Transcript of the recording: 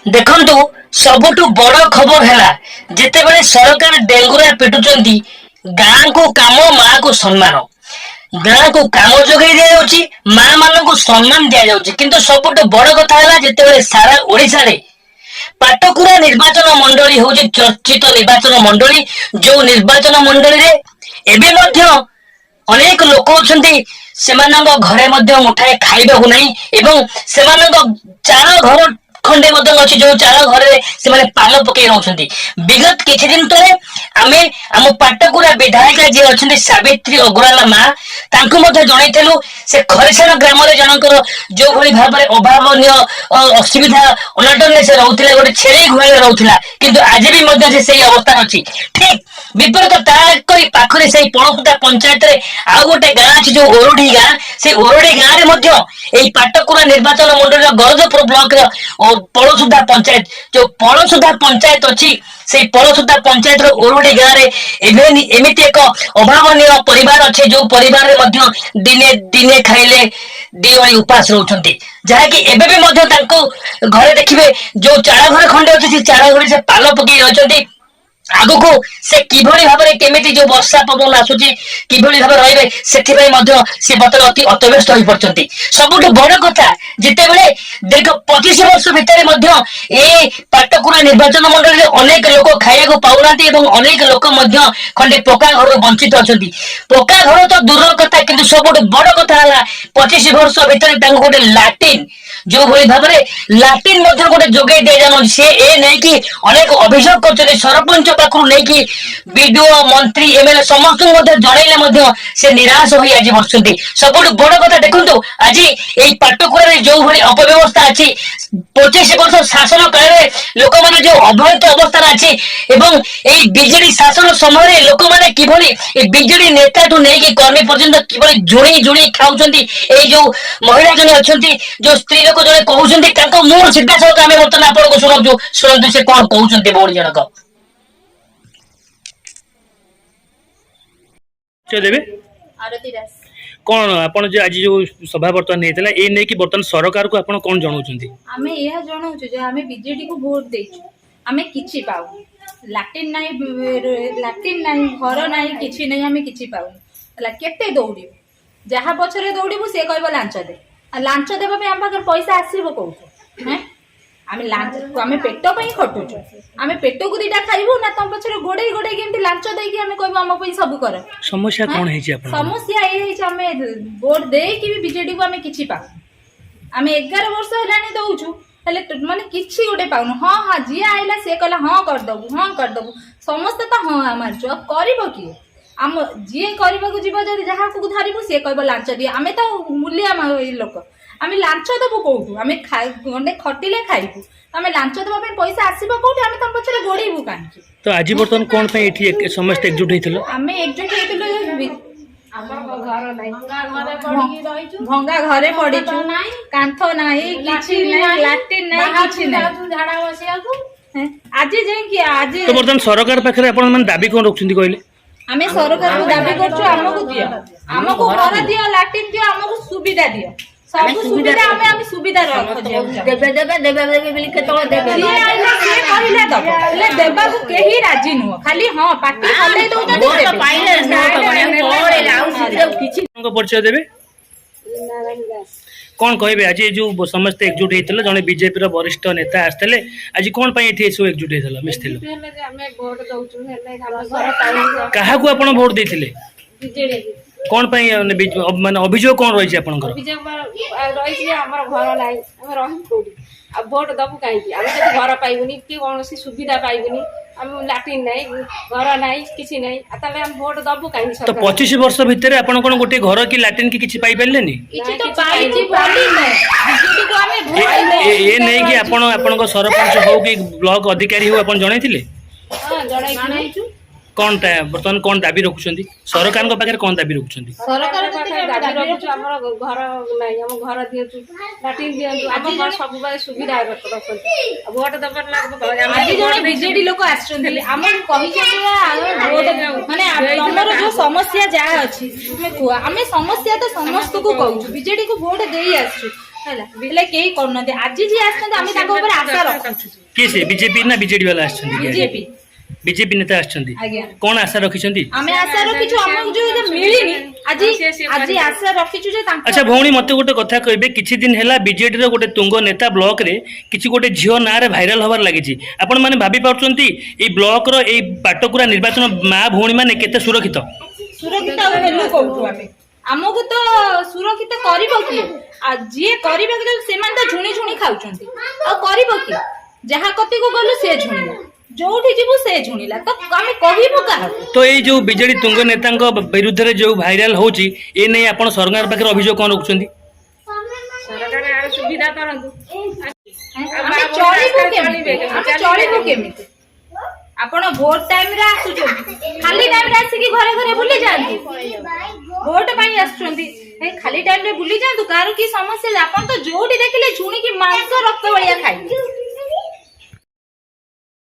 ଦେଖନ୍ତୁ ସବୁଠୁ ବଡ ଖବର ହେଲା ଯେତେବେଳେ ସରକାର ଡେଙ୍ଗୁରା ପିଟୁଛନ୍ତି ଗାଁକୁ କାମ ମାକୁ ସମ୍ମାନ। ଗାଁକୁ କାମ ଯୋଗାଇ ଦିଆଯାଉଛି, ମା ମାନଙ୍କୁ ସମ୍ମାନ ଦିଆଯାଉଛି, କିନ୍ତୁ ସବୁଠୁ ବଡ କଥା ହେଲା ଯେତେବେଳେ ସାରା ଓଡିଶାରେ ପାଟକୁରା ନିର୍ବାଚନ ମଣ୍ଡଳୀ ହଉଛି ଚର୍ଚ୍ଚିତ ନିର୍ବାଚନ ମଣ୍ଡଳୀ, ଯୋଉ ନିର୍ବାଚନ ମଣ୍ଡଳୀରେ ଏବେ ମଧ୍ୟ ଅନେକ ଲୋକ ଅଛନ୍ତି ସେମାନଙ୍କ ଘରେ ମଧ୍ୟ ମୁଠାଏ ଖାଇବାକୁ ନାହିଁ ଏବଂ ସେମାନଙ୍କ ଚାଳ ଘର ଖଣ୍ଡେ ମଧ୍ୟ ଅଛି ଯୋଉ ଚାଳ ଘରେ ସେମାନେ ପାଲ ପକେଇ ରହୁଛନ୍ତି। ବିଗତ କିଛି ଦିନ ତଳେ ଆମେ ଆମ ପାଟକୁରା ବିଧାୟିକା ଯିଏ ଅଛନ୍ତି ସାବିତ୍ରୀ ଅଗ୍ରୱାଲ ମା, ତାଙ୍କୁ ମଧ୍ୟ ଜଣାଇଥିଲୁ ସେ ଖରିସାଣ ଗ୍ରାମରେ ଜଣଙ୍କର ଯୋଉ ଭଳି ଭାବରେ ଅଭାବନୀୟ ଅସୁବିଧା ଅନାଟନରେ ସେ ରହୁଥିଲେ, ଗୋଟେ ଛେଳି ଗୁହାଳରେ ରହୁଥିଲା, କିନ୍ତୁ ଆଜି ବି ମଧ୍ୟ ସେ ସେଇ ଅବସ୍ଥାରେ ଅଛି। ଠିକ ବିପରୀତ ତାଙ୍କରି ପାଖରେ ସେଇ ପଣକୁଟା ପଞ୍ଚାୟତରେ ଆଉ ଗୋଟେ ଗାଁ ଅଛି ଯୋଉ ଓରଡି ଗାଁ, ସେଇ ଓରଡି ଗାଁରେ ମଧ୍ୟ ଏଇ ପାଟକୁରା ନିର୍ବାଚନ ମଣ୍ଡଳୀର ଗରଜପୁର ବ୍ଲକର ପଳସୁଧା ପଞ୍ଚାୟତ, ଯୋଉ ପଳସୁଧା ପଞ୍ଚାୟତ ଅଛି, ସେଇ ପଳସୁଧା ପଞ୍ଚାୟତର ଓରଡି ଗାଁରେ ଏମିତି ଏକ ଅଭାବନୀୟ ପରିବାର ଅଛି ଯୋଉ ପରିବାରରେ ମଧ୍ୟ ଦିନେ ଦିନେ ଖାଇଲେ ଦି ଓଳି ଉପାସ ରହୁଛନ୍ତି, ଯାହାକି ଏବେ ବି ମଧ୍ୟ ତାଙ୍କୁ ଘରେ ଦେଖିବେ ଯୋଉ ଚାଳ ଘର ଖଣ୍ଡେ ଅଛି ସେ ଚାଳ ଘରେ ସେ ପାଲ ପକେଇ ରହିଛନ୍ତି। ଆଗକୁ ସେ କିଭଳି ଭାବରେ କେମିତି ଯୋଉ ବର୍ଷା ପବନ ଆସୁଛି କିଭଳି ଭାବରେ ରହିବେ ସେଥିପାଇଁ ମଧ୍ୟ ସେ ବର୍ତ୍ତମାନ ଅତି ଅତବ୍ୟସ୍ତ ହୋଇପଡିଛନ୍ତି। ସବୁଠୁ ବଡ କଥା ଯେତେବେଳେ ଦୀର୍ଘ 25 ବର୍ଷ ଭିତରେ ମଧ୍ୟ ଏ ପାଟକୁରା ନିର୍ବାଚନ ମଣ୍ଡଳୀରେ ଅନେକ ଲୋକ ଖାଇବାକୁ ପାଉନାହାନ୍ତି ଏବଂ ଅନେକ ଲୋକ ମଧ୍ୟ ଖଣ୍ଡେ ପକ୍କା ଘରରୁ ବଞ୍ଚିତ ଅଛନ୍ତି। ପକ୍କା ଘର ତ ଦୂରର କଥା, କିନ୍ତୁ ସବୁଠୁ ବଡ କଥା ହେଲା 25 ବର୍ଷ ଭିତରେ ତାଙ୍କୁ ଗୋଟେ ଲାଟିନ ଯୋଉ ଭଳି ଭାବରେ ଲାଟିନ ମଧ୍ୟ ଗୋଟେ ଯୋଗାଇ ଦିଆଯାଉଛି, ସେ ଏ ନେଇକି ଅନେକ ଅଭିଯୋଗ କରୁଛନ୍ତି। ସରପଞ୍ଚ ପାଖରୁ ନେଇକି ବିଡିଓ ମନ୍ତ୍ରୀ ଏମଏଲଏ ସମସ୍ତଙ୍କୁ ମଧ୍ୟ ଜଣେଇଲେ ମଧ୍ୟ ସେ ନିରାଶ ହୋଇ ଆଜି ବସୁଛନ୍ତି। ସବୁଠୁ ବଡ କଥା ଦେଖନ୍ତୁ ଆଜି ଏଇ ପାଟକୁରାରେ ଯୋଉ ଭଳି ଅପବ୍ୟବସ୍ଥା ଅଛି, 25 ବର୍ଷ ଶାସନ କାଳରେ ଲୋକମାନେ ଯୋଉ ଅବହେଳିତ ଅବସ୍ଥାରେ ଅଛି ଏବଂ ଏଇ ବିଜେଡି ଶାସନ ସମୟରେ ଲୋକମାନେ କିଭଳି ଏ ବିଜେଡି ନେତାଠୁ ନେଇକି କର୍ମୀ ପର୍ଯ୍ୟନ୍ତ କିଭଳି ଜୁଣି ଜୁଣି ଖାଉଛନ୍ତି। ଏଇ ଯୋଉ ମହିଳା ଜଣେ ଅଛନ୍ତି, ଯୋଉ ସ୍ତ୍ରୀ ଲୋକ ଜଣେ କହୁଛନ୍ତି, ତାଙ୍କ ମୁହଁ ସିଧାସଳଖ ଆମେ ବର୍ତ୍ତମାନ ଆପଣଙ୍କୁ ଶୁଣନ୍ତୁ ଶୁଣନ୍ତୁ ସେ କଣ କହୁଛନ୍ତି। ଭଉଣୀ ଜଣକ ଦେବେ ଆରତୀ ଦାସ। କଣ ଆପଣ ଯେ ଆଜି ଯୋଉ ସଭା ବର୍ତ୍ତମାନ ହେଇଥିଲା ଏ ନେଇକି ବର୍ତ୍ତମାନ ସରକାରକୁ ଆପଣ କଣ ଜଣାଉଛନ୍ତି? ଆମେ ଏହା ଜଣାଉଛୁ ଯେ ଆମେ ବିଜେଡି କୁ ଭୋଟ ଦେଇଛୁ, ଆମେ କିଛି ପାଉନୁ। ଲାଟିନ୍ ନାହିଁ, ଘର ନାହିଁ, କିଛି ନାହିଁ, ଆମେ କିଛି ପାଉନୁ ହେଲା। କେତେ ଦୌଡ଼ିବୁ, ଯାହା ପଛରେ ଦୌଡ଼ିବୁ ସେ କହିବ ଲାଞ୍ଚ ଦେ। ଆଉ ଲାଞ୍ଚ ଦେବା ପାଇଁ ଆମ ପାଖରେ ପଇସା ଆସିବ କୋଉଠୁ? ଆମେ ପେଟ ପାଇଁ ଖଟୁଛୁ, ଆମେ ପେଟକୁ ଦିଟା ଖାଇବୁ ନା ତମ ପଛରେ ଗୋଡେଇ ଗୋଡେଇ କେମିତି ଲାଞ୍ଚ ଦେଇକି ଆମେ କହିବୁ ଆମ ପାଇଁ ସବୁ କର। ସମସ୍ୟା କଣ ହେଇଛି ଆପଣ? ସମସ୍ୟା ଏଇ ହେଇଛି, ଆମେ ଭୋଟ ଦେଇକି ବି ବିଜେଡି କୁ ଆମେ କିଛି ପାଉନୁ। ଆମେ 11 ବର୍ଷ ହେଲାଣି ଦଉଛୁ, ହେଲେ ମାନେ କିଛି ଗୋଟେ ପାଉନୁ। ହଁ ହଁ ଯିଏ ଆଇଲା ସିଏ କହିଲା ହଁ କରିଦବୁ, ହଁ କରିଦବୁ, ସମସ୍ତେ ତ ହଁ ମାରୁଛୁ, କରିବ କିଏ? ଆମ ଯିଏ କରିବାକୁ ଯିବ ଯଦି ଯାହାକୁ ଧରିବୁ ସିଏ କହିବ ଲାଞ୍ଚ ଦିଏ। ଆମେ ତ ମୂଲିଆ ଲୋକ, ଆମେ ଲାଞ୍ଚ ଦବୁ କୋଉଠୁ? ଆମେ ଗଣ୍ଡେ ଖଟିଲେ ଖାଇବୁ, ଆମେ ଲାଞ୍ଚ ଦେବା ପାଇଁ ପଇସା ଆସିବ କୋଉଠି? ଆମେ ତମ ପଛରେ ଗୋଡେଇବୁ କାହିଁକି? ତ ଆଜି ବର୍ତ୍ତମାନ କଣ ପାଇଁ ଏଠି ସମସ୍ତେ ଏକଜୁଟ ହେଇଥିଲ? ଆମେ ଏକଜୁଟ ହେଇଥିଲୁ, ଭଙ୍ଗା ଘରେ ପଡିଛୁ, କାନ୍ଥ ନାହିଁ, କିଛି ନାହିଁ, ଲାଟ୍ରିନ୍ ନାହିଁ, କିଛି ନାହିଁ, ଝାଡା ବସିବାକୁ। ଆଜି ଯାଇକି ଆଜି ତ ବର୍ତ୍ତମାନ ସରକାର ପାଖରେ ଆପଣ ମାନେ ଦାବି କଣ ରଖୁଛନ୍ତି କହିଲେ? ଆମେ ସରକାରକୁ ଦାବି କରୁଛୁ, ଆମକୁ ଦିଅ, ଆମକୁ ଘର ଦିଅ, ଲାଟ୍ରିନ୍ ଦିଅ, ଆମକୁ ସୁବିଧା ଦିଅ, ସବୁ ସୁବିଧା ଆମେ ସୁବିଧା କହିଲେ ଦବ, ହେଲେ ଦେବାକୁ କେହି ରାଜି ନୁହଁ। ଖାଲି ହଁ ପାଟି ହଲେଇ ଦଉଛନ୍ତି। ପରିଚୟ ଦେବେ କଣ କହିବେ? ଆଜି ଯୋଉ ସମସ୍ତେ ଏକଜୁଟ ହେଇଥିଲେ, ଜଣେ ବିଜେପିର ବରିଷ୍ଠ ନେତା ଆସିଥିଲେ, ଆଜି କଣ ପାଇଁ ଏଠି ସବୁ ଏକଜୁଟ ହେଇଥିଲ ମିଶିଥିଲ? କାହାକୁ ଆପଣ ଭୋଟ ଦେଇଥିଲେ? କଣ ପାଇଁ ମାନେ ଅଭିଯୋଗ କଣ ରହିଛି ଆପଣଙ୍କର? ଅଭିଯୋଗ ରହିଛି ଆମର ଘର ନାହିଁ, ଆମେ ରହିବୁ କୋଉଠି? ଆଉ ଭୋଟ ଦବୁ କାହିଁକି? ଆମେ ଯଦି ଘର ପାଇବୁନି କି କୌଣସି ସୁବିଧା ପାଇବୁନି, ଆମେ ଲାଟ୍ରିନ୍ ନାହିଁ, ଘର ନାହିଁ, କିଛି ନାହିଁ, ଆଉ ତାହେଲେ ଆମେ ଭୋଟ ଦବୁ କାହିଁକି? ତ 25 ବର୍ଷ ଭିତରେ ଆପଣ କଣ ଗୋଟେ ଘର କି ଲାଟ୍ରିନ୍ କି କିଛି ପାଇପାରିଲେନି? ଏ ନେଇକି ଆପଣ ଆପଣଙ୍କ ସରପଞ୍ଚ ହଉ କି ବ୍ଲକ ଅଧିକାରୀ ହଉ ଆପଣ ଜଣାଇଥିଲେ? ହଁ ଜଣାଇଛୁ। କଣଟା ବର୍ତ୍ତମାନ କଣ ଦାବି ରଖୁଛନ୍ତି ସରକାରଙ୍କ ପାଖରେ? କଣ ଦାବି ରଖୁଛନ୍ତି? ସରକାର ପାଖରେ ଦାବି ରଖୁଛୁ, ଆମର ଘର ନାହିଁ, ଆମ ଘର ଦିଅନ୍ତୁ, ଲାଟ୍ରିନ୍ ଦିଅନ୍ତୁ, ଆମ ସବୁବେଳେ ସୁବିଧା ରଖନ୍ତୁ। ଭୋଟ ଦେବାର ଆଜି ଜଣେ ବିଜେଡି ଲୋକ ଆସିଛନ୍ତି, ଆମକୁ କହିଛନ୍ତି ମାନେ ତମର ଯୋଉ ସମସ୍ୟା ଯାହା ଅଛି ତୁମେ କୁହ। ଆମେ ସମସ୍ୟା ତ ସମସ୍ତଙ୍କୁ କହୁଛୁ, ବିଜେଡି କୁ ଭୋଟ ଦେଇ ଆସିଛୁ, ହେଲା ହେଲେ କେହି କରୁନାହାନ୍ତି। ଆଜି ଯିଏ ଆସିଛନ୍ତି ଆମେ ତାଙ୍କ ଉପରେ ଆଶା ରଖୁଛୁ। କିଏ ସେ ବିଜେପି ନା ବିଜେଡି ବାଲା ଆସିଛନ୍ତି? ବିଜେପି ବିଜେପି ନେତା ଆସିଛନ୍ତି। ଆଜ୍ଞା କଣ ଆଶା ରଖିଛନ୍ତି? ଆମେ ଆଶା ରଖିଛୁ ଆମକୁ ଯୋଉ ମିଳିନି ଆଜି ଆଜି ଆଶା ରଖିଛୁ ଯେ ତାଙ୍କ ଆଚ୍ଛା ଭଉଣୀ ମତେ ଗୋଟେ କଥା କହିବେ, କିଛି ଦିନ ହେଲା ବିଜେଡିର ଗୋଟେ ତୁଙ୍ଗ ନେତା ବ୍ଲକରେ କିଛି ଗୋଟେ ଝିଅ ନାଁରେ ଭାଇରାଲ ହବାର ଲାଗିଛି। ଆପଣ ମାନେ ଭାବି ପାରୁଛନ୍ତି ଏଇ ବ୍ଲକର ଏଇ ପାଟକୁରା ନିର୍ବାଚନ ମା ଭଉଣୀ ମାନେ କେତେ ସୁରକ୍ଷିତ? ସୁରକ୍ଷିତ ଆଉ ହେଲୁ କୋଉଠୁ ଆମେ? ଆମକୁ ତ ସୁରକ୍ଷିତ କରିବ କିଏ? ଆଉ ଯିଏ କରିବାକୁ ଯାଉଛି ସେମାନେ ତ ଝୁଣି ଝୁଣି ଖାଉଛନ୍ତି, ଆଉ କରିବ କିଏ? ଯାହା କତିକୁ ଗଲୁ ସେ ଝୁଣିଲା, ଯୋଉଠି ଯିବୁ ସେ ଝୁଣିଲା, ତ ଆମେ କହିବୁ କାହାକୁ? ତ ଏଇ ଯୋଉ ବିଜେଡି ତୁଙ୍ଗ ନେତାଙ୍କ ବିରୁଦ୍ଧରେ ଯୋଉ ଭାଇରାଲ ହଉଛି ଏ ନେଇ ଆପଣ ସରକାର ପାଖରେ ଅଭିଯୋଗ କଣ ରଖୁଛନ୍ତି? ସରକାର ଆର ସୁବିଧା କରନ୍ତୁ। ଆମେ ଚଳିବୁ କେମିତି? ଆମେ ଚଳିବୁ କେମିତି? ଆପଣ ଭୋଟ ଟାଇମରେ ଆସୁଛନ୍ତି, ଖାଲି ଟାଇମରେ ଆସିକି ଘରେ ଘରେ ବୁଲି ଯାଆନ୍ତୁ। ଭୋଟ ପାଇଁ ଆସୁଛନ୍ତି, ଖାଲି ଟାଇମରେ ବୁଲି ଯାଆନ୍ତୁ। କାହାର କି ସମସ୍ୟା? ଆପଣ ତ ଯୋଉଠି ଦେଖିଲେ ଝୁଣିକି ମାଂସ ରକ୍ତ ଭଳିଆ ଖାଇବେ।